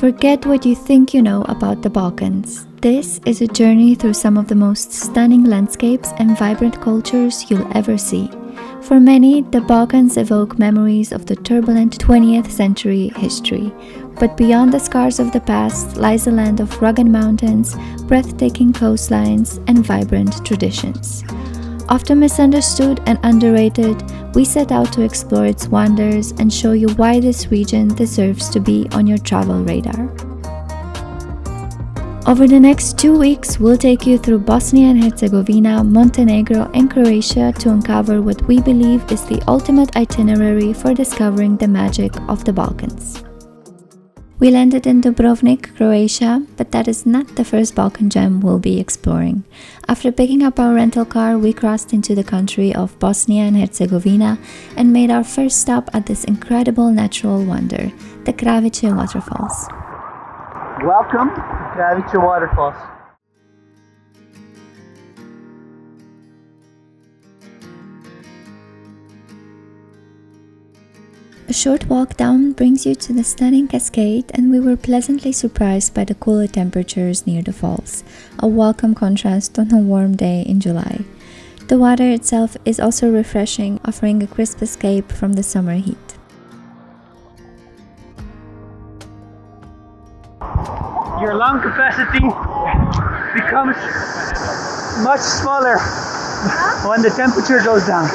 Forget what you think you know about the Balkans. This is a journey through some of the most stunning landscapes and vibrant cultures you'll ever see. For many, the Balkans evoke memories of the turbulent 20th century history. But beyond the scars of the past lies a land of rugged mountains, breathtaking coastlines, and vibrant traditions. Often misunderstood and underrated, we set out to explore its wonders and show you why this region deserves to be on your travel radar. Over the next 2 weeks, we'll take you through Bosnia and Herzegovina, Montenegro, and Croatia to uncover what we believe is the ultimate itinerary for discovering the magic of the Balkans. We landed in Dubrovnik, Croatia, but that is not the first Balkan gem we'll be exploring. After picking up our rental car, we crossed into the country of Bosnia and Herzegovina and made our first stop at this incredible natural wonder, the Kravica Waterfalls. Welcome to Kravica Waterfalls. A short walk down brings you to the stunning cascade, and we were pleasantly surprised by the cooler temperatures near the falls, a welcome contrast on a warm day in July. The water itself is also refreshing, offering a crisp escape from the summer heat. Your lung capacity becomes much smaller when the temperature goes down.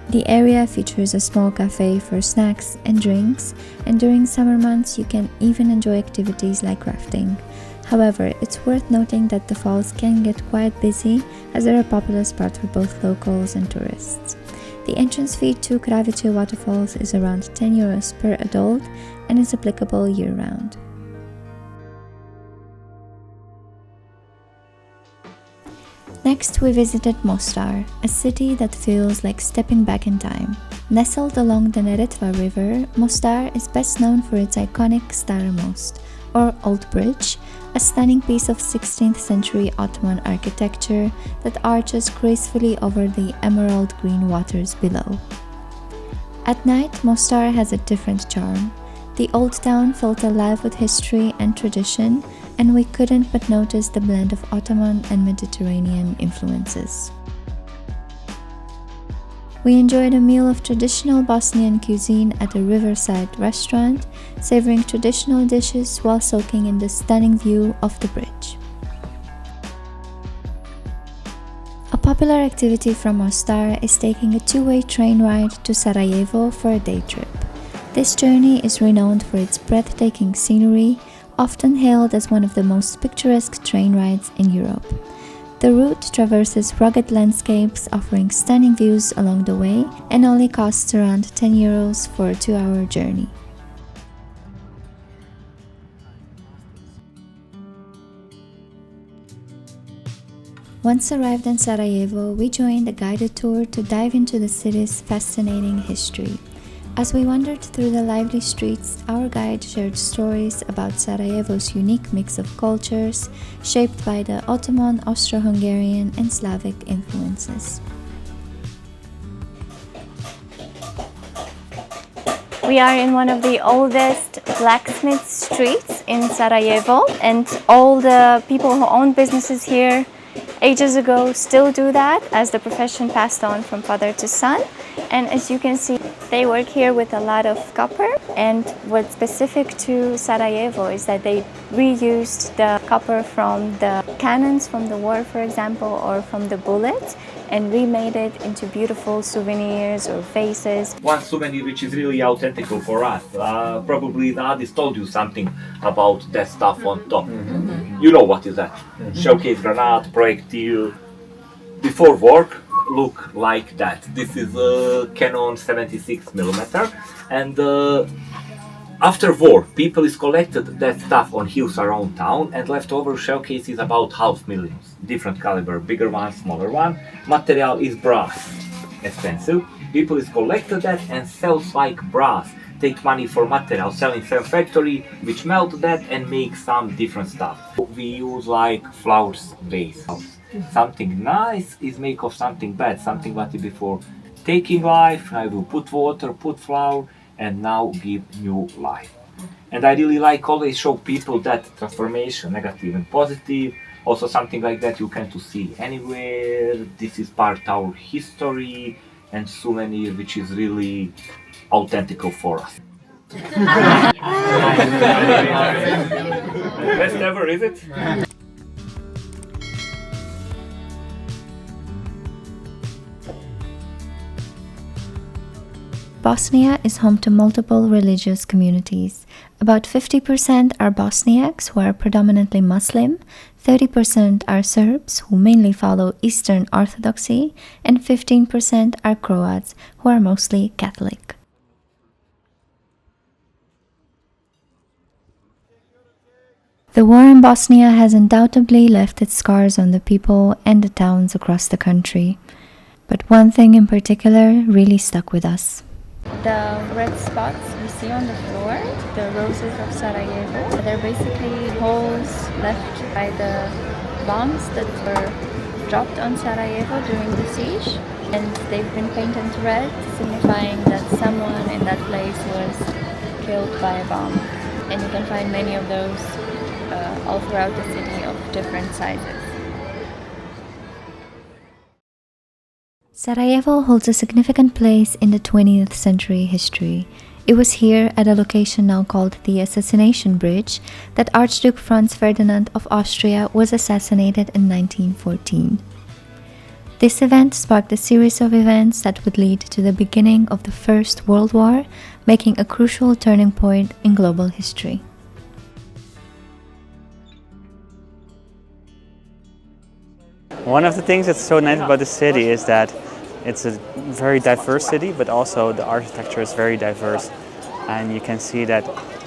The area features a small cafe for snacks and drinks, and during summer months you can even enjoy activities like rafting. However, it's worth noting that the falls can get quite busy as they're a popular spot for both locals and tourists. The entrance fee to Kravica Waterfalls is around €10 per adult and is applicable year-round. Next, we visited Mostar, a city that feels like stepping back in time. Nestled along the Neretva River, Mostar is best known for its iconic Stari Most, or Old Bridge, a stunning piece of 16th century Ottoman architecture that arches gracefully over the emerald green waters below. At night, Mostar has a different charm. The old town felt alive with history and tradition, and we couldn't but notice the blend of Ottoman and Mediterranean influences. We enjoyed a meal of traditional Bosnian cuisine at a riverside restaurant, savoring traditional dishes while soaking in the stunning view of the bridge. A popular activity from Mostar is taking a two-way train ride to Sarajevo for a day trip. This journey is renowned for its breathtaking scenery, often hailed as one of the most picturesque train rides in Europe. The route traverses rugged landscapes, offering stunning views along the way, and only costs around €10 for a 2-hour journey. Once arrived in Sarajevo, we joined a guided tour to dive into the city's fascinating history. As we wandered through the lively streets, our guide shared stories about Sarajevo's unique mix of cultures, shaped by the Ottoman, Austro-Hungarian, and Slavic influences. We are in one of the oldest blacksmith streets in Sarajevo, and all the people who own businesses here ages ago still do that, as the profession passed on from father to son. And as you can see, they work here with a lot of copper, and what's specific to Sarajevo is that they reused the copper from the cannons from the war, for example, or from the bullets, and remade it into beautiful souvenirs or vases. One souvenir which is really authentic for us. Probably the artist told you something about that stuff on top. You know what is that? Showcase granate, projectile. Before work, look like that. This is a Canon 76mm, and after war, people is collected that stuff on hills around town, and leftover showcases about $500,000. Different caliber, bigger one, smaller one. Material is brass, expensive. People is collected that and sells like brass. Take money for material, selling from factory, which melt that and make some different stuff. We use like flowers base. Something nice is made of something bad, something what before taking life. I will put water, put flour, and now give new life. And I really like always show people that transformation, negative and positive, also something like that you can to see anywhere. This is part our history and souvenir which is really authentic for us. Best ever, is it? Bosnia is home to multiple religious communities. About 50% are Bosniaks, who are predominantly Muslim, 30% are Serbs, who mainly follow Eastern Orthodoxy, and 15% are Croats, who are mostly Catholic. The war in Bosnia has undoubtedly left its scars on the people and the towns across the country. But one thing in particular really stuck with us. The red spots you see on the floor, the roses of Sarajevo, they're basically holes left by the bombs that were dropped on Sarajevo during the siege, and they've been painted red, signifying that someone in that place was killed by a bomb. And you can find many of those all throughout the city of different sizes. Sarajevo holds a significant place in the 20th century history. It was here, at a location now called the Assassination Bridge, that Archduke Franz Ferdinand of Austria was assassinated in 1914. This event sparked a series of events that would lead to the beginning of the First World War, making a crucial turning point in global history. One of the things that's so nice about the city is that it's a very diverse city, but also the architecture is very diverse. And you can see that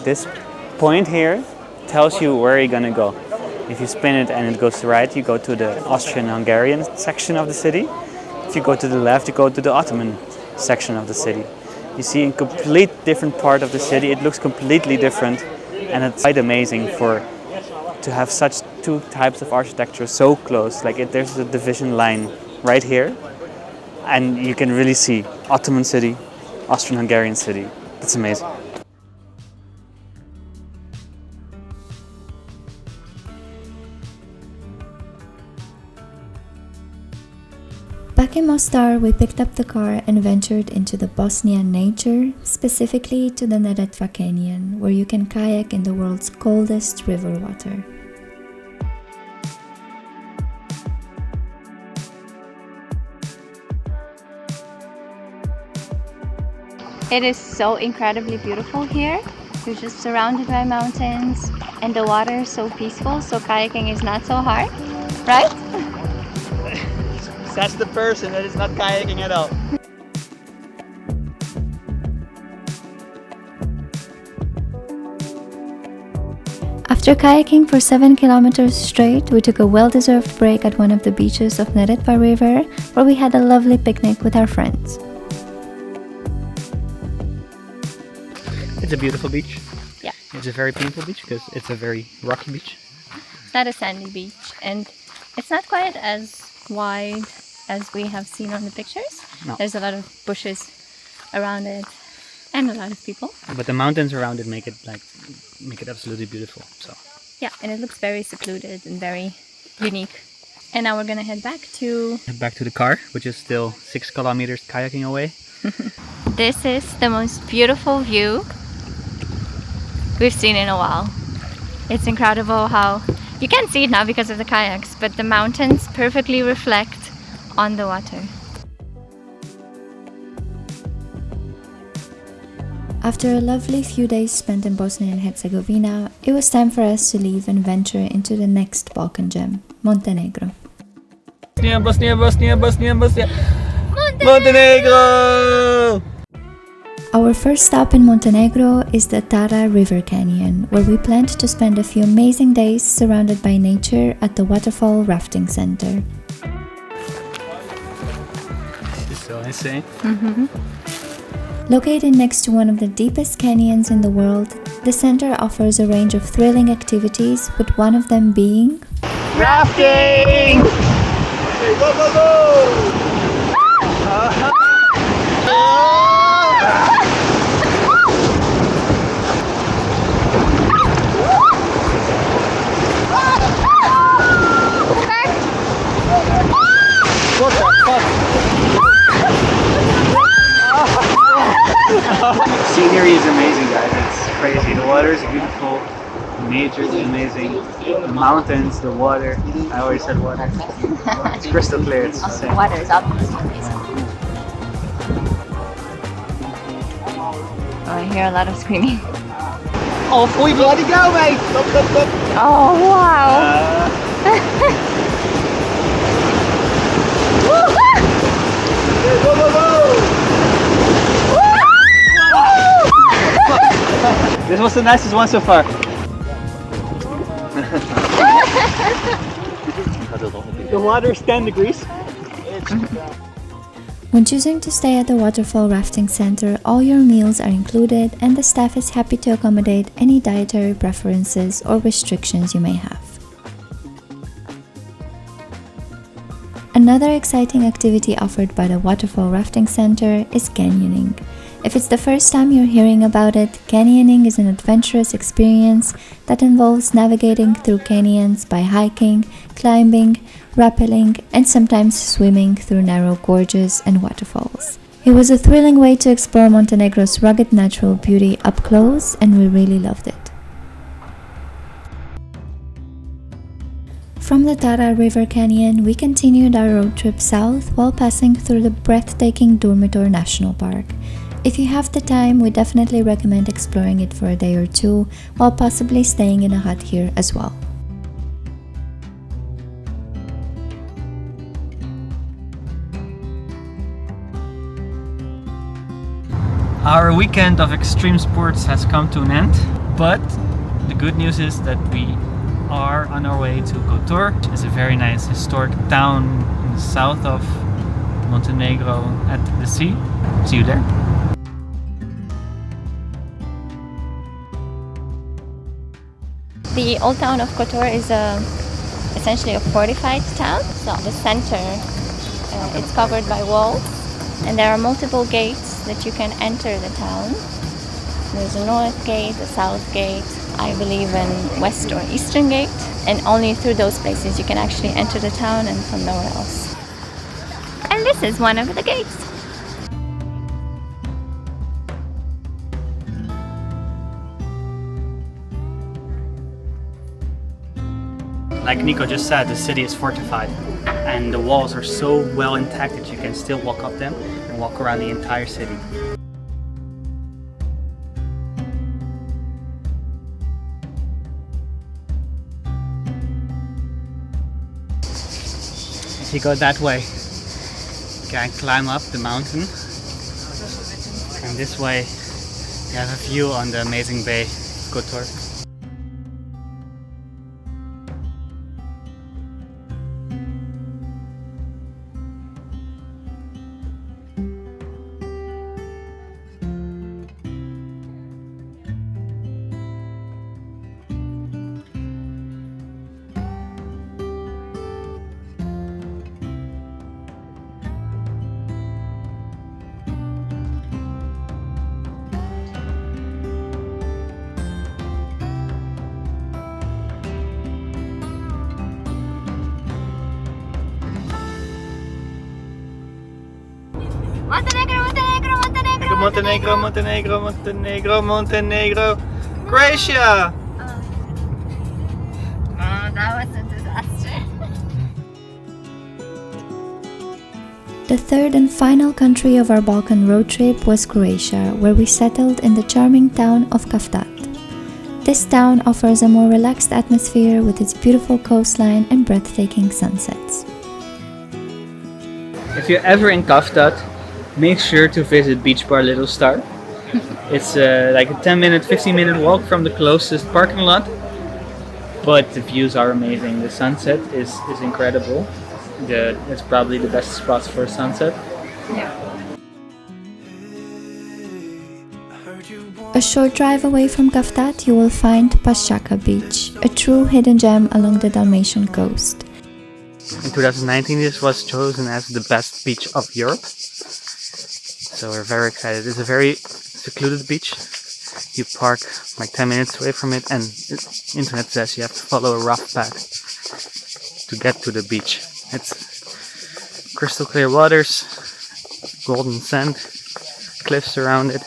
this point here tells you where you're gonna go. If you spin it and it goes to the right, you go to the Austrian-Hungarian section of the city. If you go to the left, you go to the Ottoman section of the city. You see a complete different part of the city. It looks completely different, and it's quite amazing to have such two types of architecture so close. Like there's a division line right here, and you can really see Ottoman city, Austrian-Hungarian city. That's amazing. Back in Mostar, we picked up the car and ventured into the Bosnian nature, specifically to the Neretva Canyon, where you can kayak in the world's coldest river water. It is so incredibly beautiful here. You're just surrounded by mountains and the water is so peaceful, so kayaking is not so hard, right? That's the person that is not kayaking at all. After kayaking for 7 kilometers straight, we took a well-deserved break at one of the beaches of Neretva River, where we had a lovely picnic with our friends. It's a beautiful beach. Yeah. It's a very painful beach because it's a very rocky beach. It's not a sandy beach, and it's not quite as wide as we have seen on the pictures. No. There's a lot of bushes around it and a lot of people. But the mountains around it make it absolutely beautiful. So Yeah, and it looks very secluded and very unique. And now we're gonna head back to... back to the car, which is still 6 kilometers kayaking away. This is the most beautiful view we've seen in a while. It's incredible how you can't see it now because of the kayaks, but the mountains perfectly reflect on the water. After a lovely few days spent in Bosnia and Herzegovina, it was time for us to leave and venture into the next Balkan gem, Montenegro. Bosnia. Montenegro! Our first stop in Montenegro is the Stari River Canyon, where we planned to spend a few amazing days surrounded by nature at the Waterfall Rafting Center. It's so insane. Located next to one of the deepest canyons in the world, the center offers a range of thrilling activities, with one of them being Rafting! Okay, go, go, go! Scenery is amazing, guys. It's crazy. The water is beautiful. Nature is amazing. The mountains, the water. I always said water. It's crystal clear. It's Also, insane. water is obviously amazing. Oh, I hear a lot of screaming. Off we bloody go, mate! Stop, stop, stop! Oh, wow! Go, go, go! This was the nicest one so far. The water is 10 degrees. When choosing to stay at the waterfall rafting center, all your meals are included and the staff is happy to accommodate any dietary preferences or restrictions you may have. Another exciting activity offered by the Waterfall Rafting Center is canyoning. If it's the first time you're hearing about it, canyoning is an adventurous experience that involves navigating through canyons by hiking, climbing, rappelling, and sometimes swimming through narrow gorges and waterfalls. It was a thrilling way to explore Montenegro's rugged natural beauty up close, and we really loved it. From the Stari River Canyon, we continued our road trip south while passing through the breathtaking Durmitor National Park. If you have the time, we definitely recommend exploring it for a day or two, while possibly staying in a hut here as well. Our weekend of extreme sports has come to an end, but the good news is that we are on our way to Kotor. It's a very nice historic town in the south of Montenegro at the sea. See you there. The old town of Kotor is essentially a fortified town. So the center, it's covered by walls, and there are multiple gates that you can enter the town. There's a north gate, a south gate, I believe an west or eastern gate, and only through those places you can actually enter the town and from nowhere else. And this is one of the gates. Like Nico just said, the city is fortified and the walls are so well intact that you can still walk up them and walk around the entire city. If you go that way, you can climb up the mountain, and this way you have a view on the amazing bay of Kotor. Montenegro, Montenegro, Montenegro, Montenegro, Montenegro, Croatia! Oh, that was a disaster. The third and final country of our Balkan road trip was Croatia, where we settled in the charming town of Cavtat. This town offers a more relaxed atmosphere with its beautiful coastline and breathtaking sunsets. If you're ever in Cavtat, make sure to visit Beach Bar Little Star. It's like a 10-minute, 15-minute walk from the closest parking lot, but the views are amazing. The sunset is incredible. It's probably the best spot for a sunset. Yeah. A short drive away from Cavtat, you will find Pasjaca Beach, a true hidden gem along the Dalmatian coast. In 2019, this was chosen as the best beach of Europe. So we're very excited. It's a very secluded beach. You park like 10 minutes away from it, and the internet says you have to follow a rough path to get to the beach. It's crystal clear waters, golden sand, cliffs around it.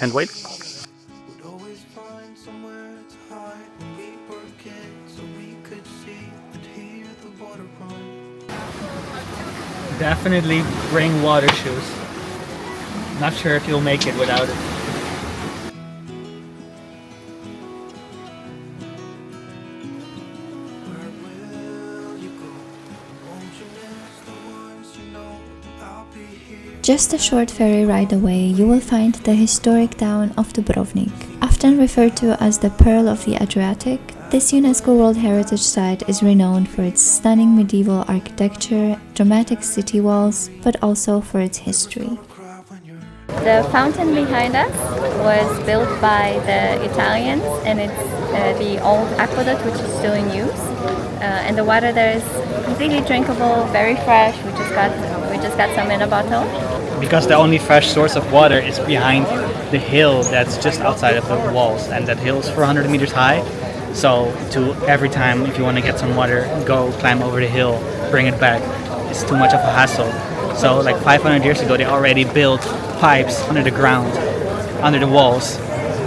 Can't wait. Would always find somewhere to hide when we were kids, so we could see and hear the water run. Definitely bring water shoes. Not sure if you'll make it without it. Where will you go? Won't you miss the ones you know? I'll be here. Just a short ferry ride away, you will find the historic town of Dubrovnik. Often referred to as the Pearl of the Adriatic, this UNESCO World Heritage Site is renowned for its stunning medieval architecture, dramatic city walls, but also for its history. The fountain behind us was built by the Italians, and it's the old aqueduct which is still in use. And the water there is completely drinkable, very fresh. We just got some in a bottle. Because the only fresh source of water is behind the hill that's just outside of the walls, and that hill is 400 meters high. So to every time if you want to get some water, go climb over the hill, bring it back. It's too much of a hassle. So like 500 years ago they already built pipes under the ground, under the walls,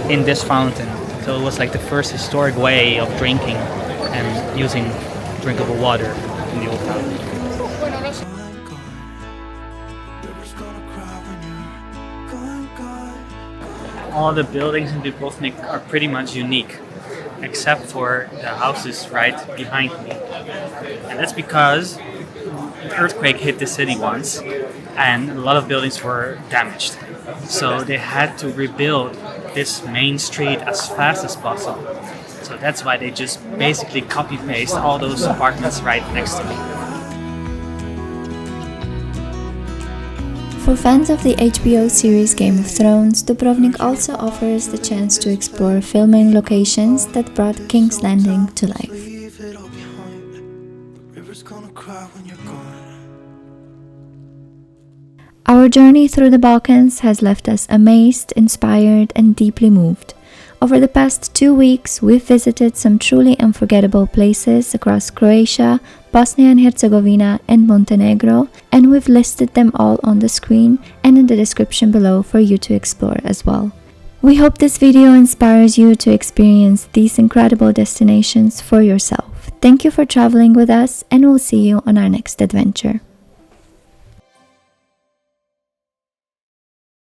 in this fountain. So it was like the first historic way of drinking and using drinkable water in the old town. All the buildings in Dubrovnik are pretty much unique, except for the houses right behind me. And that's because an earthquake hit the city once and a lot of buildings were damaged. So they had to rebuild this main street as fast as possible. So that's why they just basically copy-paste all those apartments right next to me. For fans of the HBO series Game of Thrones, Dubrovnik also offers the chance to explore filming locations that brought King's Landing to life. Leave it all behind. The river's gonna cry when you're gone. Our journey through the Balkans has left us amazed, inspired, and deeply moved. Over the past 2 weeks, we've visited some truly unforgettable places across Croatia, Bosnia and Herzegovina, and Montenegro, and we've listed them all on the screen and in the description below for you to explore as well. We hope this video inspires you to experience these incredible destinations for yourself. Thank you for traveling with us, and we'll see you on our next adventure.